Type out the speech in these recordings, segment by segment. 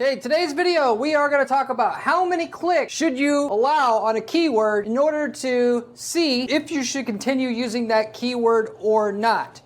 Okay, today's video, we are going to talk about how many clicks should you allow on a keyword in order to see if you should continue using that keyword or not.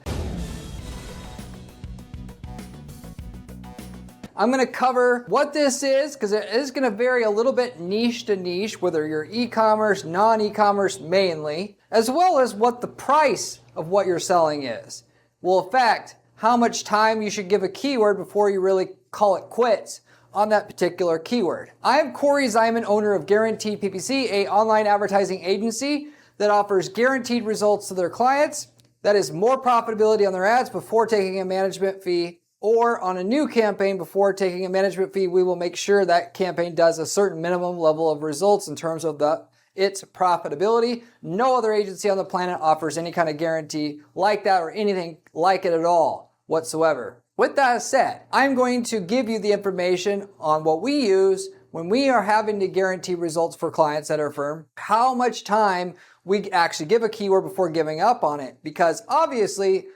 I'm going to cover what this is because it is going to vary a little bit niche to niche, whether you're e-commerce, non-e-commerce mainly, as well as what the price of what you're selling is. Will affect how much time you should give a keyword before you really call it quits on that particular keyword. I am Corey Zyman, owner of Guaranteed PPC, a online advertising agency that offers guaranteed results to their clients. That is more profitability on their ads before taking a management fee, or on a new campaign before taking a management fee. We will make sure that campaign does a certain minimum level of results in terms of its profitability. No other agency on the planet offers any kind of guarantee like that or anything like it at all whatsoever. With that said, I'm going to give you the information on what we use when we are having to guarantee results for clients at our firm, how much time we actually give a keyword before giving up on it. Because obviously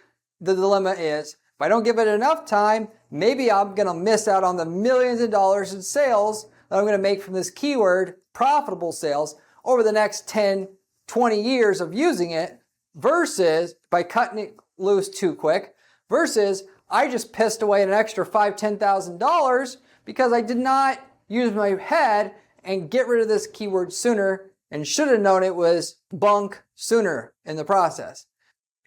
the dilemma is, if I don't give it enough time, maybe I'm going to miss out on the millions of dollars in sales that I'm going to make from this keyword, profitable sales, over the next 10, 20 years of using it, versus by cutting it loose too quick, versus I just pissed away an extra $5,000, $10,000 because I did not use my head and get rid of this keyword sooner and should have known it was bunk sooner in the process.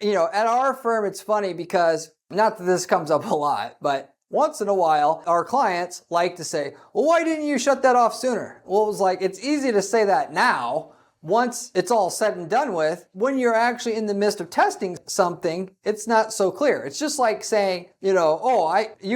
You know, at our firm, it's funny because, not that this comes up a lot, but once in a while, our clients like to say, well, why didn't you shut that off sooner? Well, it was like, it's easy to say that now. Once it's all said and done with, when you're actually in the midst of testing something, it's not so clear. It's just like saying, you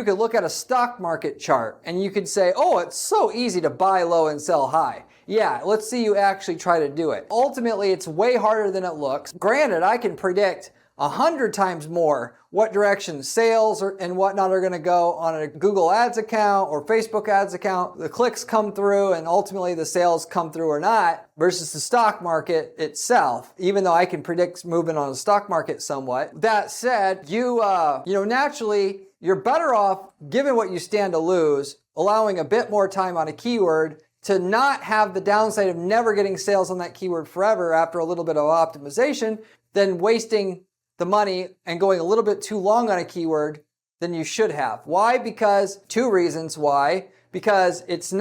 could look at a stock market chart and you could say, oh, it's so easy to buy low and sell high. Yeah, let's see you actually try to do it. Ultimately, it's way harder than it looks. Granted, I can predict 100 times more what direction sales and whatnot are going to go on a Google Ads account or Facebook Ads account. The clicks come through and ultimately the sales come through or not, versus the stock market itself, even though I can predict movement on the stock market somewhat. That said, naturally, you're better off, given what you stand to lose, allowing a bit more time on a keyword to not have the downside of never getting sales on that keyword forever after a little bit of optimization than wasting the money and going a little bit too long on a keyword than you should have. Why? Because two reasons why. Because it's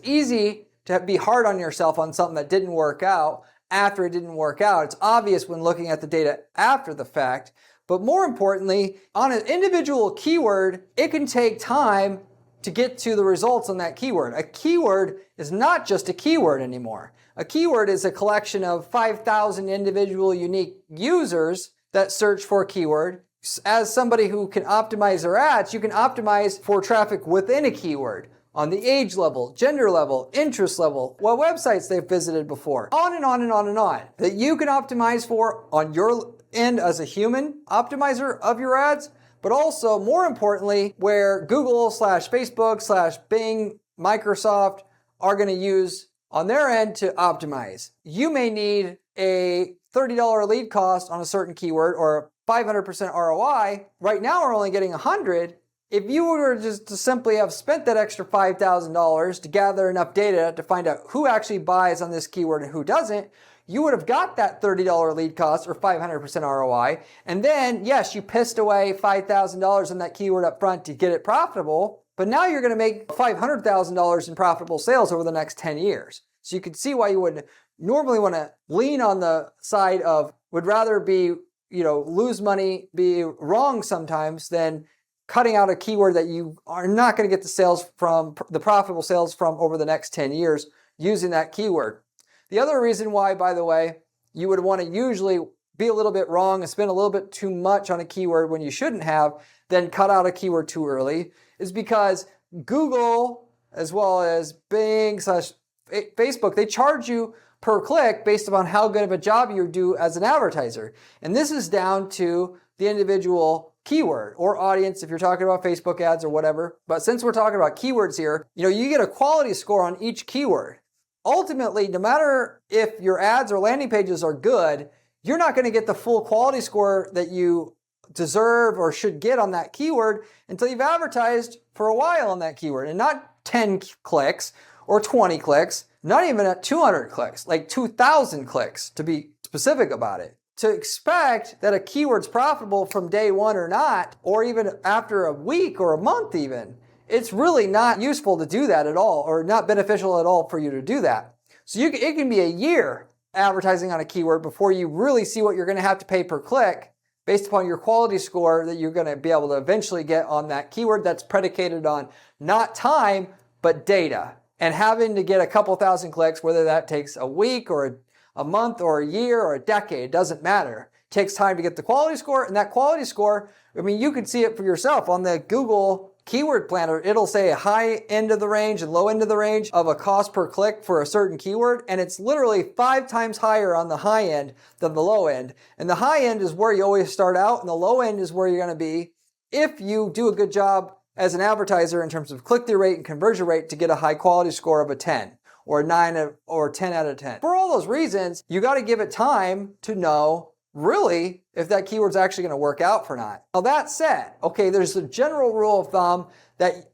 easy to be hard on yourself on something that didn't work out after it didn't work out. It's obvious when looking at the data after the fact. But more importantly, on an individual keyword, it can take time to get to the results on that keyword. A keyword is not just a keyword anymore. A keyword is a collection of 5,000 individual unique users that search for a keyword. As somebody who can optimize their ads, you can optimize for traffic within a keyword on the age level, gender level, interest level, what websites they've visited before, on and on and on and on, that you can optimize for on your end as a human optimizer of your ads, but also more importantly, where Google / Facebook / Bing, Microsoft are going to use on their end to optimize. You may need a $30 lead cost on a certain keyword or a 500% ROI. Right now we're only getting 100. If you were just to simply have spent that extra $5,000 to gather enough data to find out who actually buys on this keyword and who doesn't, you would have got that $30 lead cost or 500% ROI. And then, yes, you pissed away $5,000 on that keyword up front to get it profitable. But now you're going to make $500,000 in profitable sales over the next 10 years. So you can see why you would normally want to lean on the side of would rather be, lose money, be wrong sometimes than cutting out a keyword that you are not going to get the sales from, the profitable sales from over the next 10 years using that keyword. The other reason why, by the way, you would want to usually be a little bit wrong and spend a little bit too much on a keyword when you shouldn't have, then cut out a keyword too early, is because Google, as well as Bing / Facebook, they charge you per click based upon how good of a job you do as an advertiser. And this is down to the individual keyword or audience if you're talking about Facebook ads or whatever. But since we're talking about keywords here, you get a quality score on each keyword. Ultimately, no matter if your ads or landing pages are good, you're not going to get the full quality score that you deserve or should get on that keyword until you've advertised for a while on that keyword, and not 10 clicks or 20 clicks, not even at 200 clicks, like 2,000 clicks to be specific about it. To expect that a keyword's profitable from day one or not, or even after a week or a month even, it's really not useful to do that at all, or not beneficial at all for you to do that. So it can be a year advertising on a keyword before you really see what you're going to have to pay per click based upon your quality score that you're going to be able to eventually get on that keyword that's predicated on not time, but data. And having to get a couple thousand clicks, whether that takes a week or a month or a year or a decade, it doesn't matter. It takes time to get the quality score, and that quality score, I mean, you can see it for yourself on the Google Keyword Planner. It'll say a high end of the range and low end of the range of a cost per click for a certain keyword, and it's literally 5 times higher on the high end than the low end. And the high end is where you always start out, and the low end is where you're going to be if you do a good job as an advertiser in terms of click-through rate and conversion rate to get a high quality score of a 10 or a 9 or 10 out of 10. For all those reasons, you got to give it time to know really if that keyword's actually going to work out or not. Now that said, okay, there's a general rule of thumb that,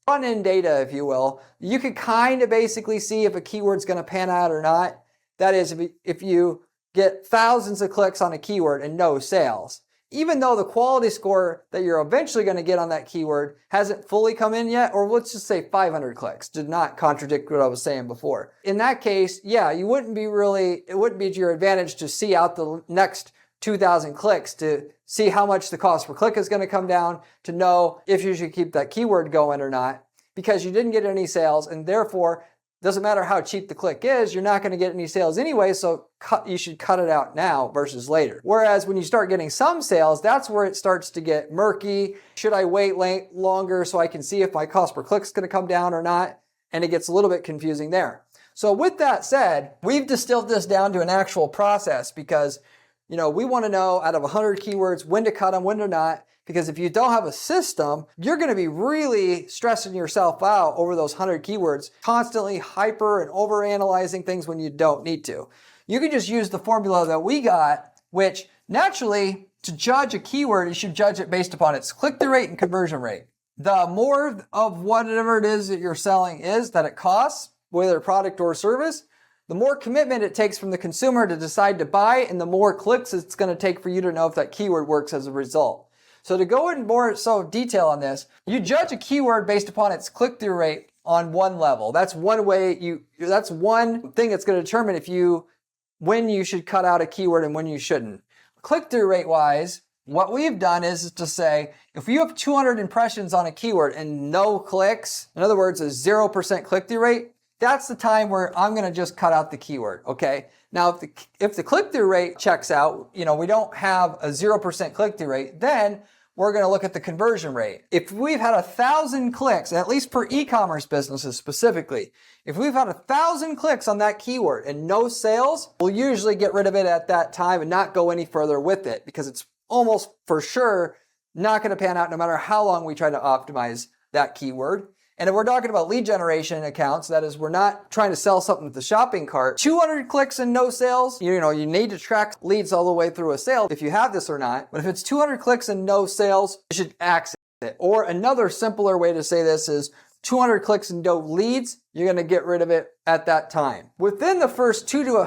front-end data, if you will, you can kind of basically see if a keyword's going to pan out or not. That is, if you get thousands of clicks on a keyword and no sales, even though the quality score that you're eventually going to get on that keyword hasn't fully come in yet, or let's just say 500 clicks, did not contradict what I was saying before. In that case, yeah, it wouldn't be to your advantage to see out the next 2,000 clicks to see how much the cost per click is going to come down, to know if you should keep that keyword going or not, because you didn't get any sales, and therefore, doesn't matter how cheap the click is, you're not going to get any sales anyway, so you should cut it out now versus later. Whereas when you start getting some sales, that's where it starts to get murky. Should I wait longer so I can see if my cost per click is going to come down or not? And it gets a little bit confusing there. So with that said, we've distilled this down to an actual process because, we want to know out of 100 keywords when to cut them, when to not. Because if you don't have a system, you're going to be really stressing yourself out over those 100 keywords, constantly hyper and overanalyzing things when you don't need to. You can just use the formula that we got, which naturally, to judge a keyword, you should judge it based upon its click-through rate and conversion rate. The more of whatever it is that you're selling is that it costs, whether product or service, the more commitment it takes from the consumer to decide to buy, and the more clicks it's going to take for you to know if that keyword works as a result. So to go in more detail on this, you judge a keyword based upon its click-through rate on one level. That's one way that's one thing that's going to determine when you should cut out a keyword and when you shouldn't. Click-through rate wise, what we've done is to say, if you have 200 impressions on a keyword and no clicks, in other words, a 0% click-through rate, that's the time where I'm going to just cut out the keyword, okay? Now, if the click-through rate checks out, we don't have a 0% click-through rate, then we're going to look at the conversion rate. If we've had 1,000 clicks, at least for e-commerce businesses specifically, if we've had 1,000 clicks on that keyword and no sales, we'll usually get rid of it at that time and not go any further with it because it's almost for sure not going to pan out no matter how long we try to optimize that keyword. And if we're talking about lead generation accounts, that is, we're not trying to sell something with the shopping cart, 200 clicks and no sales, you need to track leads all the way through a sale if you have this or not. But if it's 200 clicks and no sales, you should exit it. Or another simpler way to say this is 200 clicks and no leads, you're going to get rid of it at that time. Within the first 200 to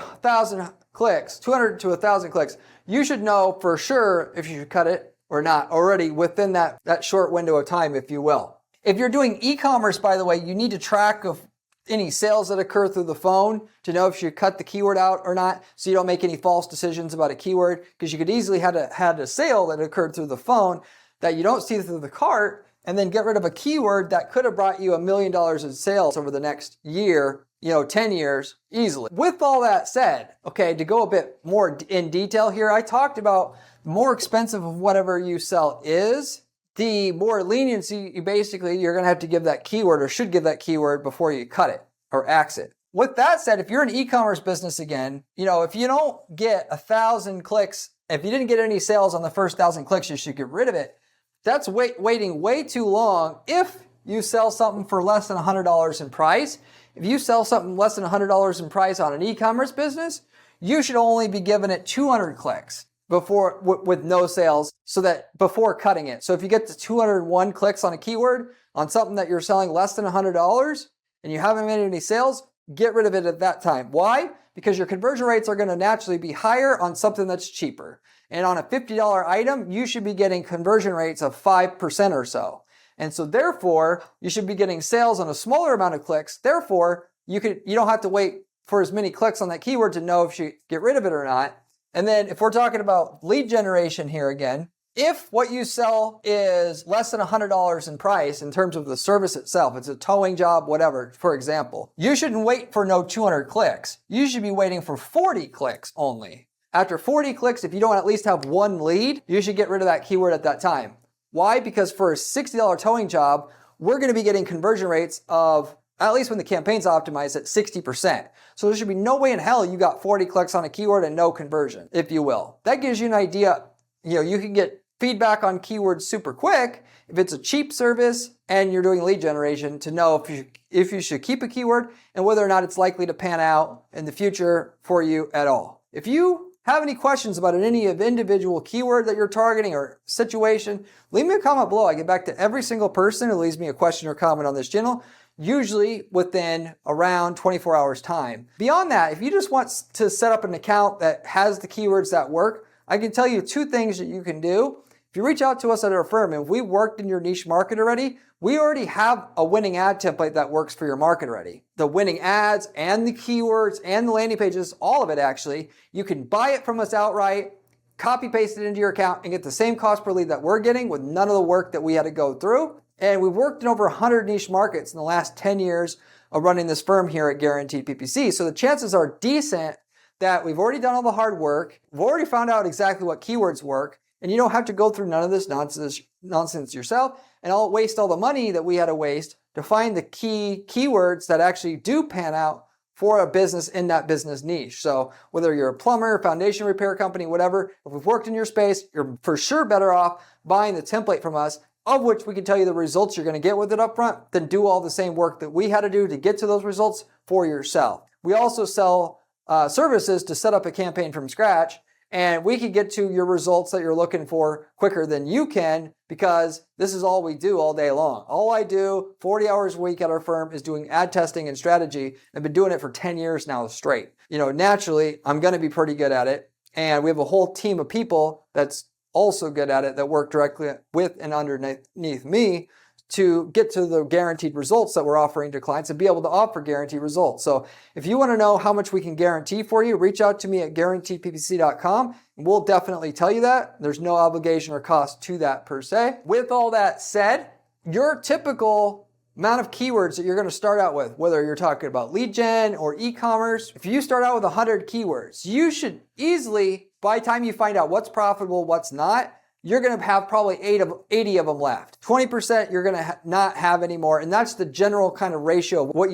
1,000 clicks, you should know for sure if you should cut it or not already within that short window of time, if you will. If you're doing e-commerce, by the way, you need to track of any sales that occur through the phone to know if you cut the keyword out or not, so you don't make any false decisions about a keyword, because you could easily had a sale that occurred through the phone that you don't see through the cart, and then get rid of a keyword that could have brought you $1 million in sales over the next year, 10 years easily. With all that said, okay, to go a bit more in detail here, I talked about the more expensive of whatever you sell is, the more leniency you're going to have to give that keyword, or should give that keyword, before you cut it or axe it. With that said, if you're an e-commerce business again, if you don't get 1,000 clicks, if you didn't get any sales on the first 1,000 clicks, you should get rid of it. That's waiting way too long. If you sell something for less than $100 in price, if you sell something less than $100 in price on an e-commerce business, you should only be giving it 200 clicks. before with no sales, so that before cutting it. So if you get to 201 clicks on a keyword on something that you're selling less than $100 and you haven't made any sales, get rid of it at that time. Why? Because your conversion rates are going to naturally be higher on something that's cheaper. And on a $50 item, you should be getting conversion rates of 5% or so. And so therefore, you should be getting sales on a smaller amount of clicks. Therefore, you don't have to wait for as many clicks on that keyword to know if you get rid of it or not. And then if we're talking about lead generation here again, if what you sell is less than $100 in price in terms of the service itself, it's a towing job, whatever, for example, you shouldn't wait for no 200 clicks. You should be waiting for 40 clicks only. After 40 clicks, if you don't at least have one lead, you should get rid of that keyword at that time. Why? Because for a $60 towing job, we're going to be getting conversion rates of, at least when the campaign's optimized, at 60%. So there should be no way in hell you got 40 clicks on a keyword and no conversion, if you will. That gives you an idea. You can get feedback on keywords super quick if it's a cheap service and you're doing lead generation to know if you should keep a keyword and whether or not it's likely to pan out in the future for you at all. If you have any questions about any of individual keyword that you're targeting or situation, leave me a comment below. I get back to every single person who leaves me a question or comment on this channel, usually within around 24 hours time. Beyond that, if you just want to set up an account that has the keywords that work, I can tell you two things that you can do. If you reach out to us at our firm and we worked in your niche market already, we already have a winning ad template that works for your market already. The winning ads and the keywords and the landing pages, all of it actually, you can buy it from us outright, copy paste it into your account and get the same cost per lead that we're getting with none of the work that we had to go through. And we've worked in over 100 niche markets in the last 10 years of running this firm here at Guaranteed PPC. So the chances are decent that we've already done all the hard work. We've already found out exactly what keywords work. And you don't have to go through none of this nonsense yourself and I'll waste all the money that we had to waste to find the key keywords that actually do pan out for a business in that business niche. So whether you're a plumber, foundation repair company, whatever, if we've worked in your space, you're for sure better off buying the template from us, of which we can tell you the results you're going to get with it up front, than do all the same work that we had to do to get to those results for yourself. We also sell services to set up a campaign from scratch, and we can get to your results that you're looking for quicker than you can because this is all we do all day long. All I do 40 hours a week at our firm is doing ad testing and strategy. I've been doing it for 10 years now straight. Naturally, I'm going to be pretty good at it. And we have a whole team of people that's also good at it that work directly with and underneath me to get to the guaranteed results that we're offering to clients and be able to offer guaranteed results. So if you want to know how much we can guarantee for you, reach out to me at guaranteedppc.com and we'll definitely tell you that. There's no obligation or cost to that per se. With all that said, your typical amount of keywords that you're going to start out with, whether you're talking about lead gen or e-commerce, if you start out with 100 keywords, you should easily, by the time you find out what's profitable, what's not, you're going to have probably 80 of them left. 20% you're going to not have anymore. And that's the general kind of ratio of what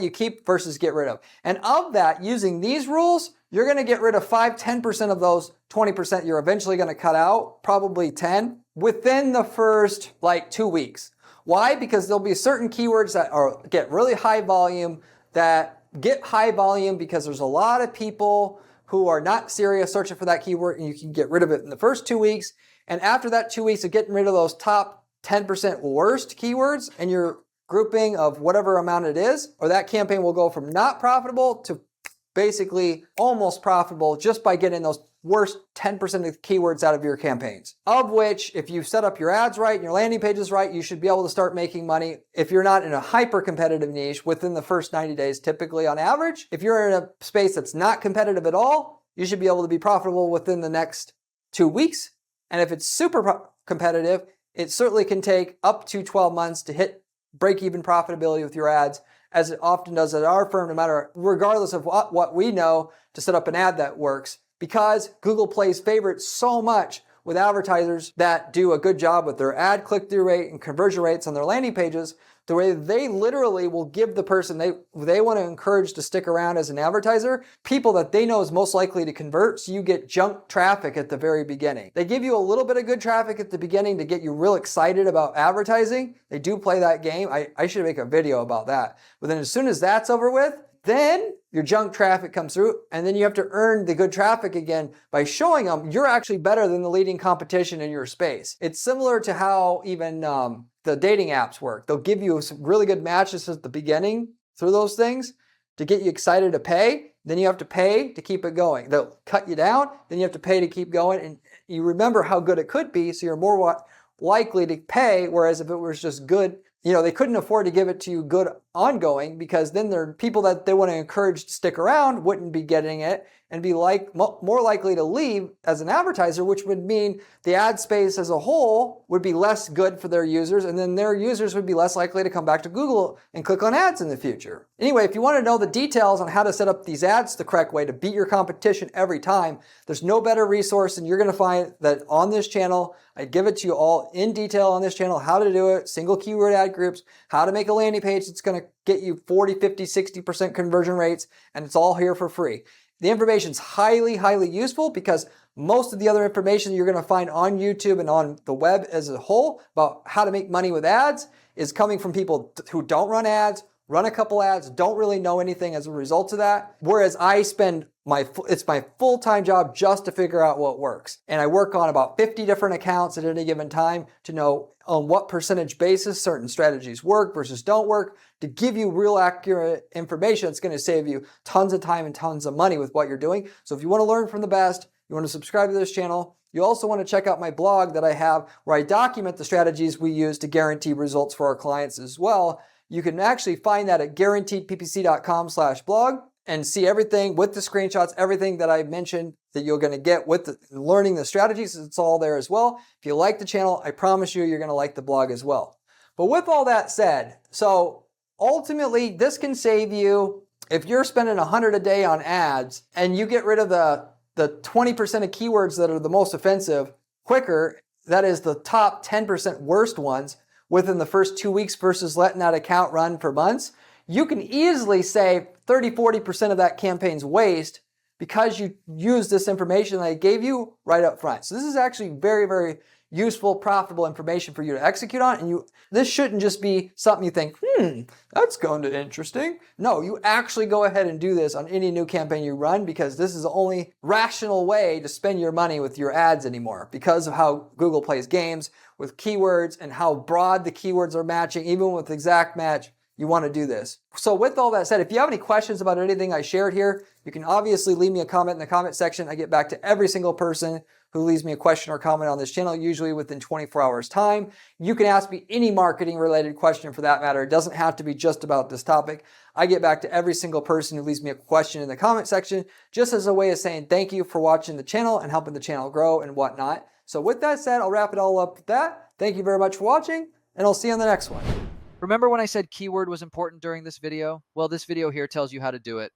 you keep versus get rid of. And of that, using these rules, you're going to get rid of 5-10% of those 20% you're eventually going to cut out, probably 10, within the first 2 weeks. Why? Because there'll be certain keywords that get really high volume, that get high volume because there's a lot of people who are not serious searching for that keyword, and you can get rid of it in the first 2 weeks. And after that 2 weeks of getting rid of those top 10% worst keywords and your grouping of whatever amount it is, or that campaign will go from not profitable to basically almost profitable just by getting those worst 10% of keywords out of your campaigns. Of which, if you set up your ads right and your landing pages right, you should be able to start making money if you're not in a hyper competitive niche within the first 90 days, typically on average. If you're in a space that's not competitive at all, you should be able to be profitable within the next 2 weeks. And if it's super competitive, it certainly can take up to 12 months to hit break-even profitability with your ads, as it often does at our firm, regardless of what we know to set up an ad that works, because Google plays favorites so much with advertisers that do a good job with their ad click-through rate and conversion rates on their landing pages, the way they literally will give the person they want to encourage to stick around as an advertiser, people that they know is most likely to convert, so you get junk traffic at the very beginning. They give you a little bit of good traffic at the beginning to get you real excited about advertising. They do play that game. I should make a video about that. But then as soon as that's over with, then your junk traffic comes through, and then you have to earn the good traffic again by showing them you're actually better than the leading competition in your space. It's similar to how even the dating apps work. They'll give you some really good matches at the beginning through those things to get you excited to pay. Then you have to pay to keep it going. They'll cut you down, then you have to pay to keep going, and you remember how good it could be, so you're more likely to pay, whereas if it was just good, they couldn't afford to give it to you good ongoing, because then there are people that they want to encourage to stick around wouldn't be getting it and be more likely to leave as an advertiser, which would mean the ad space as a whole would be less good for their users, and then their users would be less likely to come back to Google and click on ads in the future. Anyway, if you want to know the details on how to set up these ads the correct way to beat your competition every time, there's no better resource than you're going to find that on this channel. I give it to you all in detail on this channel, how to do it, single keyword ad groups, how to make a landing page that's going to get you 40, 50, 60% conversion rates, and it's all here for free. The information is highly, highly useful because most of the other information you're going to find on YouTube and on the web as a whole about how to make money with ads is coming from people who don't run ads, run a couple ads, don't really know anything as a result of that. Whereas I spend it's my full-time job just to figure out what works. And I work on about 50 different accounts at any given time to know on what percentage basis certain strategies work versus don't work, to give you real accurate information that's going to save you tons of time and tons of money with what you're doing. So if you want to learn from the best, you want to subscribe to this channel, you also want to check out my blog that I have where I document the strategies we use to guarantee results for our clients as well. You can actually find that at guaranteedppc.com/blog and see everything with the screenshots, everything that I mentioned that you're going to get with learning the strategies. It's all there as well. If you like the channel, I promise you're going to like the blog as well. But with all that said, so ultimately this can save you, if you're spending 100 a day on ads and you get rid of the 20% of keywords that are the most offensive quicker, that is the top 10% worst ones within the first 2 weeks versus letting that account run for months, you can easily save 30, 40% of that campaign's waste because you use this information that I gave you right up front. So this is actually very, very useful, profitable information for you to execute on. And this shouldn't just be something you think, that's going to interesting. No, you actually go ahead and do this on any new campaign you run, because this is the only rational way to spend your money with your ads anymore, because of how Google plays games with keywords and how broad the keywords are matching. Even with exact match, you want to do this. So with all that said, if you have any questions about anything I shared here, you can obviously leave me a comment in the comment section. I get back to every single person who leaves me a question or comment on this channel, usually within 24 hours time. You can ask me any marketing related question for that matter. It doesn't have to be just about this topic. I get back to every single person who leaves me a question in the comment section, just as a way of saying thank you for watching the channel and helping the channel grow and whatnot. So with that said, I'll wrap it all up with that. Thank you very much for watching, and I'll see you on the next one. Remember when I said keyword was important during this video? Well, this video here tells you how to do it.